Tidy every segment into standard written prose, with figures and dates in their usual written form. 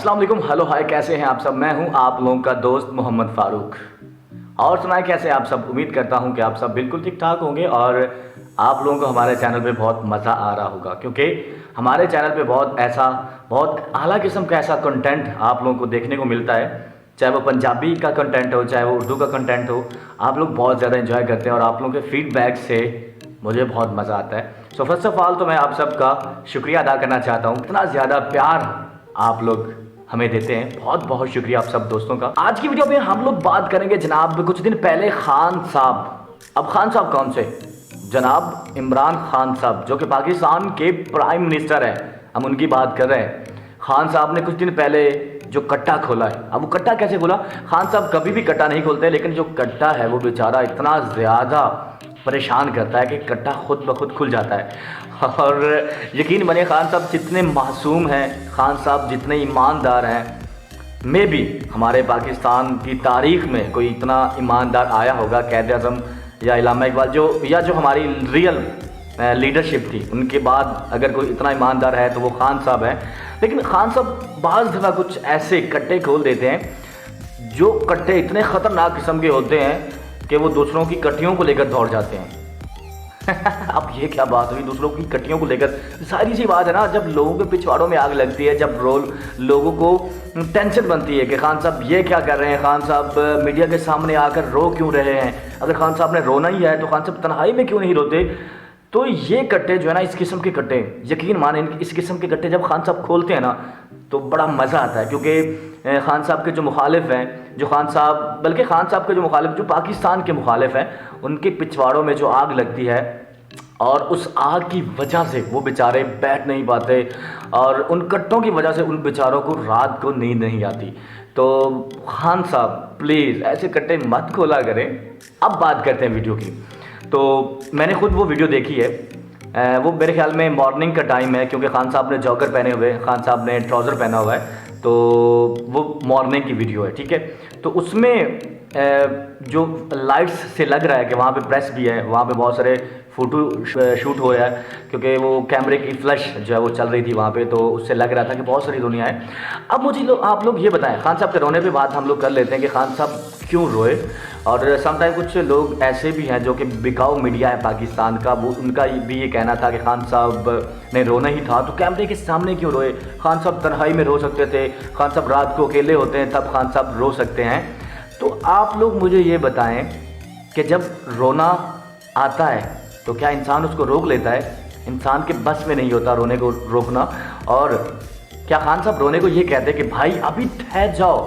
अस्सलाम वालेकुम, hello hi, कैसे हैं आप सब। मैं हूं आप लोगों का दोस्त मोहम्मद फ़ारूक। और सुनाए कैसे हैं आप सब। उम्मीद करता हूं कि आप सब बिल्कुल ठीक ठाक होंगे और आप लोगों को हमारे चैनल पे बहुत मज़ा आ रहा होगा, क्योंकि हमारे चैनल पे बहुत आला किस्म का ऐसा कंटेंट आप लोगों को देखने को मिलता है। चाहे वो पंजाबी का कंटेंट हो, चाहे वो उर्दू का कंटेंट हो, आप लोग बहुत ज़्यादा एंजॉय करते हैं और आप लोगों के फीडबैक से मुझे बहुत मज़ा आता है। सो फर्स्ट ऑफ ऑल तो मैं आप सबका शुक्रिया अदा करना चाहता हूँ। इतना ज़्यादा प्यार आप लोग हमें देते हैं, बहुत बहुत शुक्रिया आप सब दोस्तों का। आज की वीडियो में हम लोग बात करेंगे जनाब कुछ दिन पहले खान साहब, अब खान साहब कौन से, जनाब इमरान खान साहब जो कि पाकिस्तान के प्राइम मिनिस्टर हैं, हम उनकी बात कर रहे हैं। खान साहब ने कुछ दिन पहले जो कट्टा खोला है, अब वो कट्टा कैसे खोला। खान साहब कभी भी कट्टा नहीं खोलते, लेकिन जो कट्टा है वो बेचारा इतना ज़्यादा परेशान करता है कि कट्टा खुद ब खुद खुल जाता है। और यकीन बनिए खान साहब जितने मासूम हैं, खान साहब जितने ईमानदार हैं, मे भी हमारे पाकिस्तान की तारीख़ में कोई इतना ईमानदार आया होगा कैद आज़म या इलामा इकबाल जो हमारी रियल लीडरशिप थी, उनके बाद अगर कोई इतना ईमानदार है तो वो खान साहब हैं। लेकिन खान साहब बाज़ दफ़ा कुछ ऐसे कट्टे खोल देते हैं जो कट्टे इतने ख़तरनाक किस्म के होते हैं कि वो दूसरों की कट्टियों को लेकर दौड़ जाते हैं। अब ये क्या बात हुई दूसरों की कट्टियों को लेकर। सारी सी बात है ना, जब लोगों के पिछवाड़ों में आग लगती है, जब लोगों को टेंशन बनती है कि खान साहब ये क्या कर रहे हैं, खान साहब मीडिया के सामने आकर रो क्यों रहे हैं, अगर खान साहब ने रोना ही है तो खान साहब तन्हाई में क्यों नहीं रोते। तो ये कट्टे जो है ना, इस किस्म के कट्टे, यकीन माने इस किस्म के कट्टे जब खान साहब खोलते हैं ना तो बड़ा मज़ा आता है। क्योंकि खान साहब के जो मुखालिफ हैं, जो खान साहब बल्कि खान साहब के जो मुखालिफ जो पाकिस्तान के मुखालिफ हैं, उनके पिछवाड़ों में जो आग लगती है और उस आग की वजह से वो बेचारे बैठ नहीं पाते और उन कट्टों की वजह से उन बेचारों को रात को नींद नहीं आती। तो खान साहब प्लीज़ ऐसे कट्टे मत खोला करें। अब बात करते हैं वीडियो की। तो मैंने खुद वो वीडियो देखी है, वो मेरे ख्याल में मॉर्निंग का टाइम है, क्योंकि खान साहब ने जॉगर पहने हुए हैं, खान साहब ने ट्राउज़र पहना हुआ है, तो वो मॉर्निंग की वीडियो है, ठीक है। तो उसमें जो लाइट्स से लग रहा है कि वहाँ पे प्रेस भी है, वहाँ पे बहुत सारे फ़ोटो शूट हो रहा है, क्योंकि वो कैमरे की फ्लैश जो है वो चल रही थी वहाँ पे, तो उससे लग रहा था कि बहुत सारी दुनिया है। अब मुझे आप लोग ये बताएं, खान साहब के रोने पे बात हम लोग कर लेते हैं कि खान साहब क्यों रोए। और समटाइम कुछ लोग ऐसे भी हैं जो कि बिकाऊ मीडिया है पाकिस्तान का, वो उनका भी ये कहना था कि खान साहब ने रोना ही था तो कैमरे के सामने क्यों रोए, खान साहब तन्हाई में रो सकते थे, खान साहब रात को अकेले होते हैं तब खान साहब रो सकते हैं। तो आप लोग मुझे ये बताएं कि जब रोना आता है तो क्या इंसान उसको रोक लेता है। इंसान के बस में नहीं होता रोने को रोकना। और क्या खान साहब रोने को ये कहते हैं कि भाई अभी ठहर जाओ,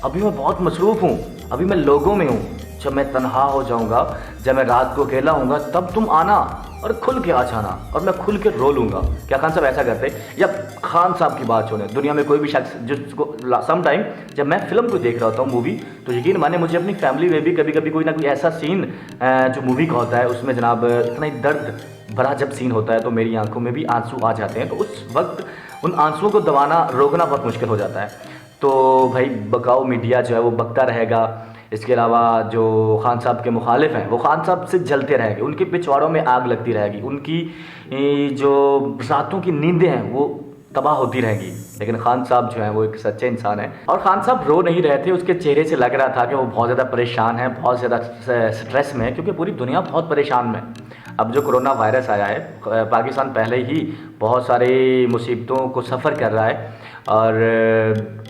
अभी मैं बहुत मसरूफ़ हूँ, अभी मैं लोगों में हूँ, जब मैं तन्हा हो जाऊँगा, जब मैं रात को अकेला हूँगा तब तुम आना और खुल के आ जाना और मैं खुल के रो लूँगा। क्या खान साहब ऐसा करते। या खान साहब की बात छोड़ें, दुनिया में कोई भी शख्स जिसको सम टाइम जब मैं फ़िल्म को देख रहा होता हूँ, मूवी, तो यकीन माने मुझे अपनी फैमिली में भी कभी कभी कोई ना कोई ऐसा सीन जो मूवी का होता है उसमें जनाब इतना ही दर्द भरा जब सीन होता है तो मेरी आंखों में भी आंसू आ जाते हैं। तो उस वक्त उन आंसुओं को दबाना, रोकना बहुत मुश्किल हो जाता है। तो भाई बकाऊ मीडिया जो है वो बकता रहेगा। इसके अलावा जो खान साहब के मुखालिफ हैं वो खान साहब से जलते रहेंगे, उनके पिछवाड़ों में आग लगती रहेगी, उनकी जो रातों की नींदें हैं वो तबाह होती रहेंगी। लेकिन खान साहब जो हैं वो एक सच्चे इंसान हैं। और खान साहब रो नहीं रहे थे, उसके चेहरे से लग रहा था कि वो बहुत ज़्यादा परेशान है, बहुत ज़्यादा स्ट्रेस में है, क्योंकि पूरी दुनिया बहुत परेशान में। अब जो कोरोना वायरस आया है, पाकिस्तान पहले ही बहुत सारी मुसीबतों को सफ़र कर रहा है और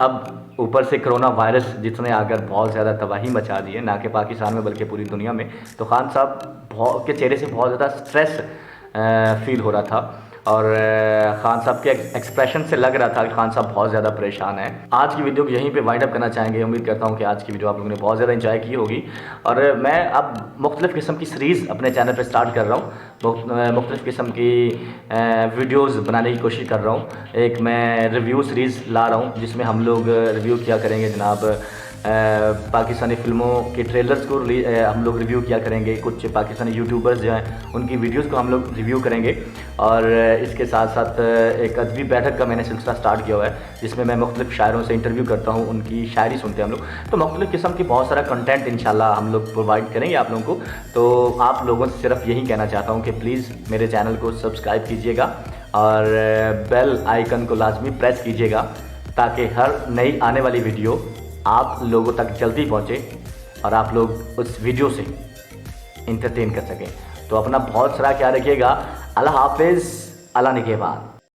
अब ऊपर से कोरोना वायरस जिसने आकर बहुत ज़्यादा तबाही मचा दी है, ना कि पाकिस्तान में बल्कि पूरी दुनिया में। तो खान साहब के चेहरे से बहुत ज़्यादा स्ट्रेस फील हो रहा था और खान साहब के एक्सप्रेशन से लग रहा था कि खान साहब बहुत ज़्यादा परेशान है। आज की वीडियो को यहीं पे वाइंड अप करना चाहेंगे। उम्मीद करता हूँ कि आज की वीडियो आप लोगों ने बहुत ज़्यादा एंजॉय की होगी। और मैं अब मुख्तलिफ़ किस्म की सीरीज़ अपने चैनल पे स्टार्ट कर रहा हूँ, मुख्तलिफ़ किस्म की वीडियोज़ बनाने की कोशिश कर रहा हूँ। एक मैं रिव्यू सीरीज़ ला रहा हूँ जिसमें हम लोग रिव्यू किया करेंगे जनाब पाकिस्तानी फ़िल्मों के ट्रेलर्स को हम लोग रिव्यू किया करेंगे। कुछ पाकिस्तानी यूट्यूबर्स जो हैं उनकी वीडियोस को हम लोग रिव्यू करेंगे। और इसके साथ साथ एक अदबी बैठक का मैंने सिलसिला स्टार्ट किया हुआ है जिसमें मैं मुख्तलिफ़ शायरों से इंटरव्यू करता हूँ, उनकी शायरी सुनते हैं हम लोग। तो मुख्तलिफ़ किस्म की बहुत सारा कंटेंट इंशाल्लाह हम लोग प्रोवाइड करेंगे आप लोगों को। तो आप लोगों से सिर्फ यही कहना चाहता हूँ कि प्लीज़ मेरे चैनल को सब्सक्राइब कीजिएगा और बेल आइकन को लाजमी प्रेस कीजिएगा ताकि हर नई आने वाली वीडियो आप लोगों तक जल्दी पहुंचे और आप लोग उस वीडियो से इंटरटेन कर सकें। तो अपना बहुत सारा ख्याल रखिएगा। अल्लाह हाफिज़, अल्लाह निगहबान।